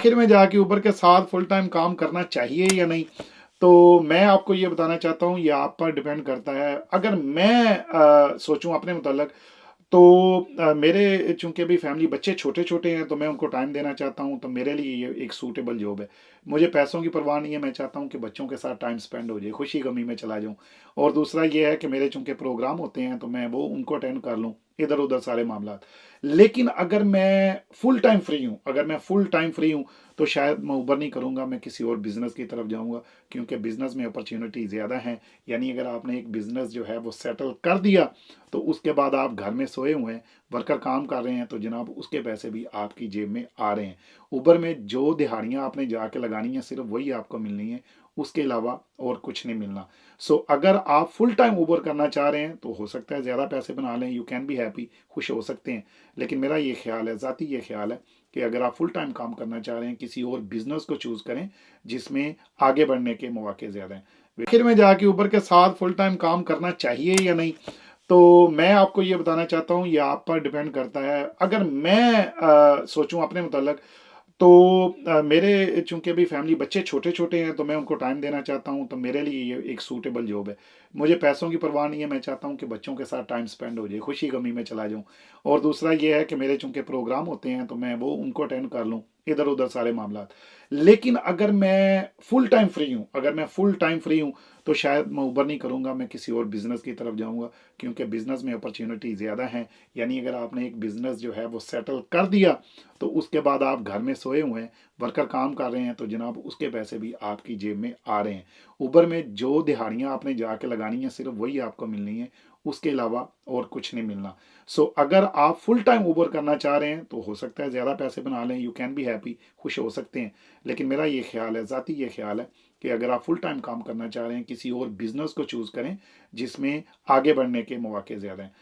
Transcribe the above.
आखिर में जाके ऊबर के साथ फुल टाइम काम करना चाहिए या नहीं, तो मैं आपको ये बताना चाहता हूँ, ये आप पर डिपेंड करता है। अगर मैं सोचूं अपने मुताल्लिक, तो मेरे चूंकि अभी फैमिली बच्चे छोटे छोटे हैं, तो मैं उनको टाइम देना चाहता हूँ, तो मेरे लिए ये एक सूटेबल जॉब है। मुझे पैसों की परवाह नहीं है, मैं चाहता हूँ कि बच्चों के साथ टाइम स्पेंड हो जाए, खुशी गमी में चला जाऊँ। और दूसरा ये है कि मेरे चूंकि प्रोग्राम होते हैं, तो मैं वो उनको अटेंड कर लूँ, इधर उधर सारे मामला। लेकिन अगर मैं फुल टाइम फ्री हूँ, तो शायद मैं ऊबर नहीं करूँगा, मैं किसी और बिजनेस की तरफ जाऊँगा, क्योंकि बिजनेस में अपॉर्चुनिटी ज़्यादा है। यानी अगर आपने एक बिजनेस जो है वो सेटल कर दिया, तो उसके बाद आप घर में सोए हुए हैं, वर्कर काम कर रहे हैं, तो जनाब उसके पैसे भी आपकी जेब में आ रहे हैं। ऊबर में जो दिहाड़ियाँ आपने जाके लगानी है, सिर्फ वही आपको मिलनी है, उसके अलावा और कुछ नहीं मिलना। अगर आप फुल टाइम ऊबर करना चाह रहे हैं, तो हो सकता है ज़्यादा पैसे बना लें, यू कैन बी हैप्पी, खुश हो सकते हैं। लेकिन मेरा ये ख्याल है, ज़ाती ये ख्याल है, कि अगर आप फुल टाइम काम करना चाह रहे हैं, किसी और बिजनेस को चूज़ करें जिसमें आगे बढ़ने के मौके ज़्यादा हैं। आखिर में जाके ऊबर के साथ फुल टाइम काम करना चाहिए या नहीं, तो मैं आपको ये बताना चाहता हूँ, ये आप पर डिपेंड करता है। अगर मैं सोचूं अपने मुताल्लिक, तो मेरे चूंकि अभी फैमिली बच्चे छोटे छोटे हैं, तो मैं उनको टाइम देना चाहता हूँ, तो मेरे लिए ये एक सूटेबल जॉब है। मुझे पैसों की परवाह नहीं है, मैं चाहता हूँ कि बच्चों के साथ टाइम स्पेंड हो जाए, खुशी गमी में चला जाऊँ। और दूसरा ये है कि मेरे चूंकि प्रोग्राम होते हैं, तो मैं वो उनको अटेंड कर लूँ, इधर उधर सारे मामला। लेकिन अगर मैं फुल टाइम फ्री हूँ, तो शायद मैं ऊबर नहीं करूँगा, मैं किसी और बिजनेस की तरफ जाऊँगा, क्योंकि बिजनेस में अपॉर्चुनिटी ज़्यादा है। यानी अगर आपने एक बिजनेस जो है वो सेटल कर दिया, तो उसके बाद आप घर में सोए हुए हैं, वर्कर काम कर रहे हैं, तो जनाब उसके पैसे भी आपकी जेब में आ रहे हैं। ऊबर में जो दिहाड़ियाँ आपने जाके लगानी है, सिर्फ वही आपको मिलनी है, उसके अलावा और कुछ नहीं मिलना। अगर आप फुल टाइम ऊबर करना चाह रहे हैं, तो हो सकता है ज़्यादा पैसे बना लें, यू कैन बी हैप्पी, खुश हो सकते हैं। लेकिन मेरा ये ख्याल है, ज़ाती ये ख्याल है, कि अगर आप फुल टाइम काम करना चाह रहे हैं, किसी और बिजनेस को चूज़ करें जिसमें आगे बढ़ने के मौके ज़्यादा हैं।